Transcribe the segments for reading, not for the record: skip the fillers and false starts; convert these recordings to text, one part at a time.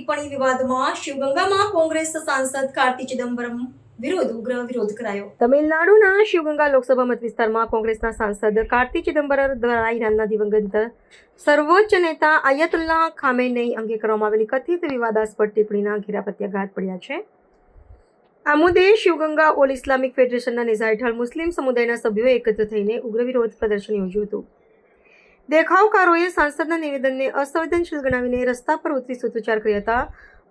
ટિપ્પણી વિવાદમાં શિવગંગામાં કોંગ્રેસ સાંસદ કાર્તિ ચિદમ્બરમ વિરુદ્ધ ઉગ્ર વિરોધ કરાયો. તમિલનાડુના શિવગંગા લોકસભા મત વિસ્તારમાં કોંગ્રેસના સાંસદ કાર્તિ ચિદમ્બરમ દ્વારા ઈરાનના દિવંગત સર્વોચ્ચ નેતા આયતુલ્લાહ ખામેનેઈ અંગે કરવામાં આવેલી કથિત વિવાદાસ્પદ ટિપ્પણીના ઘેરા પ્રત્યાઘાત પડ્યા છે. આ મુદ્દે શિવગંગા ઓલ ઇસ્લામિક ફેડરેશનના નેજા હેઠળ મુસ્લિમ સમુદાયના સભ્યોએ એકત્ર થઈને ઉગ્ર વિરોધ પ્રદર્શન યોજ્યું હતું. દેખાવકારોએ સાંસદના નિવેદનને અસંવેદનશીલ ગણાવીને રસ્તા પર ઉતરી સૂત્રોચ્ચાર કર્યા હતા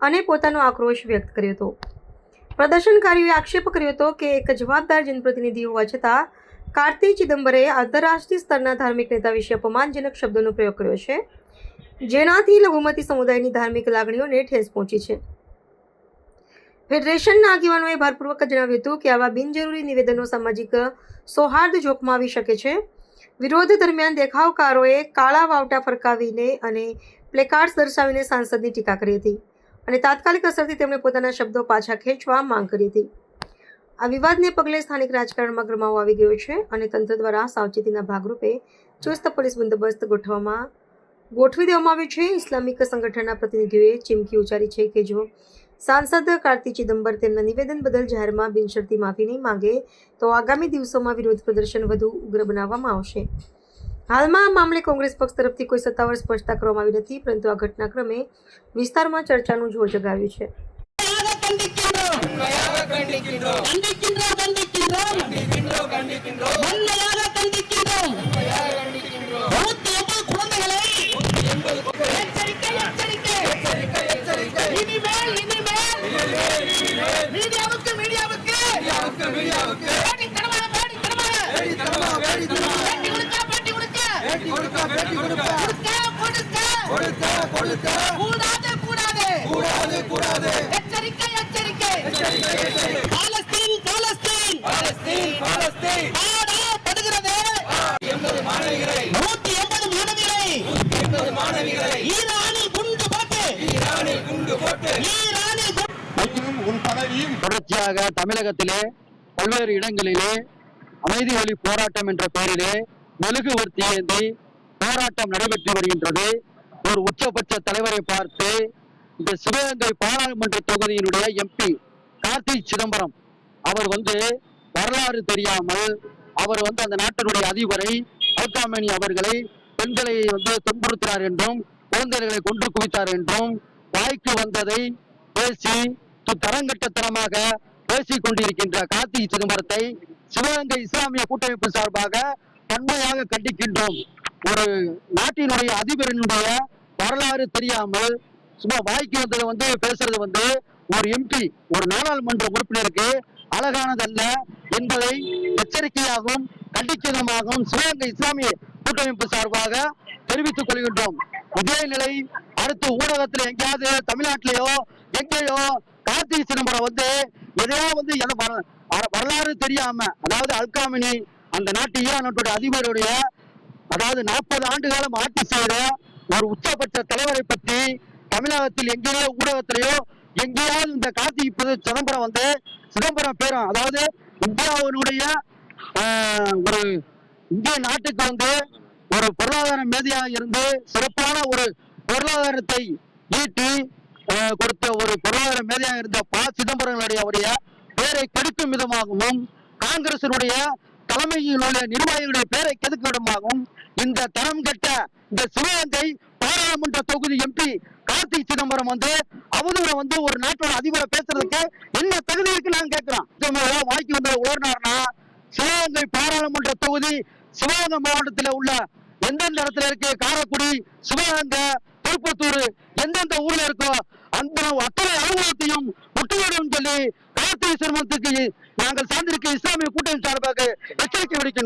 અને પોતાનો આક્રોશ વ્યક્ત કર્યો હતો. પ્રદર્શનકારીઓએ આક્ષેપ કર્યો હતો કે એક જવાબદાર જનપ્રતિનિધિ હોવા છતાં કાર્તિ ચિદમ્બરે આંતરરાષ્ટ્રીય સ્તરના ધાર્મિક નેતા વિશે અપમાનજનક શબ્દોનો પ્રયોગ કર્યો છે, જેનાથી લઘુમતી સમુદાયની ધાર્મિક લાગણીઓને ઠેસ પહોંચી છે. ફેડરેશનના આગેવાનોએ ભારપૂર્વક જણાવ્યું હતું કે આવા બિનજરૂરી નિવેદનો સામાજિક સૌહાર્દ જોખમાં આવી શકે છે. વિરોધ દરમિયાન દેખાવકારોએ કાળા વાવટા ફરકાવીને અને પ્લેકાર્ડ્સ દર્શાવીને સાંસદની ટીકા કરી હતી અને તાત્કાલિક અસરથી તેમણે પોતાના શબ્દો પાછા ખેંચવા માંગ કરી હતી. આ વિવાદને પગલે સ્થાનિક રાજકારણમાં ગરમાવો આવી ગયો છે અને તંત્ર દ્વારા સાવચેતીના ભાગરૂપે ચુસ્ત પોલીસ બંદોબસ્ત ગોઠવી દેવામાં આવ્યો છે. ઇસ્લામિક સંગઠનના પ્રતિનિધિઓએ ચીમકી ઉચ્ચારી છે કે જો સાંસદ કાર્તિ ચિદમ્બર તેમના નિવેદન બદલ જાહેરમાં બિનશરતી માફી નહીં માંગે તો આગામી દિવસોમાં વિરોધ પ્રદર્શન વધુ ઉગ્ર બનાવવામાં આવશે. હાલમાં આ મામલે કોંગ્રેસ પક્ષ તરફથી કોઈ સત્તાવાર સ્પષ્ટતા કરવામાં આવી નથી, પરંતુ આ ઘટનાક્રમે વિસ્તારમાં ચર્ચાનું જોર જગાવ્યું છે. தொடர்ச்சியாக தமிழகத்திலே பல்வேறு இடங்களிலே அமைதி வழி போராட்டம் என்ற பெயரிலே மெழுகுவர்த்தி ஏந்தி போராட்டம் நடைபெற்று வருகின்றது. ஒரு உச்சபட்ச தலைவரை பார்த்து இந்த சிவகங்கை பாராளுமன்ற தொகுதியினுடைய எம்பி கார்த்தி சிதம்பரம் அவர் வரலாறு தெரியாமல் அவர் அந்த நாட்டினுடைய அதிபரை அல்காமேனி அவர்களை பெண்களை துன்புறுத்தினார் என்றும் குழந்தைகளை கொன்று குவித்தார் என்றும் வாய்க்கு வந்ததை பேசி தரங்கட்டத்தனமாக பேசிக் கொண்டிருக்கின்ற கார்த்தி சிதம்பரத்தை சிவகங்கை இஸ்லாமிய கூட்டமைப்பு சார்பாக வன்மையாக கண்டிக்கின்றோம். ஒரு நாட்டினுடைய அதிபரினுடைய வரலாறு தெரியாமல் சும்மா வாய்க்கு வந்ததை பேசுறது ஒரு எம்பி ஒரு நாடாளுமன்ற உறுப்பினருக்கு அழகானதல்ல என்பதை எச்சரிக்கையாகவும் கண்டிக்கமாகவும் சிவகங்கை இஸ்லாமிய கூட்டமைப்பு சார்பாக தெரிவித்துக் கொள்கின்றோம். இதே நிலை அடுத்து ஊடகத்தில் எங்கேயாவது தமிழ்நாட்டிலேயோ எங்கேயோ கார்த்தி சிதம்பரம் எதையோ வரலாறு தெரியாம, அதாவது அல்காமினி அந்த நாட்டு ஈரான் நாட்டுடைய அதிபருடைய 40 ஆண்டு காலம் ஆட்சி செய்த ஒரு உச்சபட்ச தலைவரை பற்றி தமிழகத்தில் எங்கேயோ ஊடகத்திலேயோ எங்கேயாவது இந்த கார்த்தி சிதம்பரம் பேரும், அதாவது இந்தியாவினுடைய ஒரு இந்திய நாட்டுக்கு ஒரு பொருளாதார மேதையாக இருந்து சிறப்பான ஒரு பொருளாதாரத்தை ஈட்டி கொடுத்த ஒரு பொருளாதார மேதையாக இருந்த சிதம்பரங்களுடைய பெயரை கெடுக்கும் விதமாகவும் காங்கிரசினுடைய தலைமையினுடைய நிர்வாகிகளுடைய பெயரை கெடுக்கும் விதமாகவும் இந்த தரம் கெட்ட இந்த சிவகங்கை பாராளுமன்ற தொகுதி எம்பி கார்த்தி சிதம்பரம் அவதூற ஒரு நாட்டோட அதிபரை பேசுறதுக்கு என்ன தகுதி இருக்கு நாங்க கேட்கிறோம். வாய்க்கு உயர்னார்னா சிவகங்கை பாராளுமன்ற தொகுதி சிவகங்கை மாவட்டத்தில் உள்ள எந்தெந்த இடத்துல இருக்கு, காரைக்குடி, சிவகங்கை, திருப்பத்தூர், எந்தெந்த ஊர்ல இருக்கோ அந்த அத்தனை அலுவலகத்தையும் ஒட்டுவோம் சொல்லி கார்த்தி சிதம்பரத்துக்கு நாங்கள் சார்ந்திருக்க இஸ்லாமிய கூட்டணி சார்பாக எச்சரிக்கை விடுக்கின்றோம்.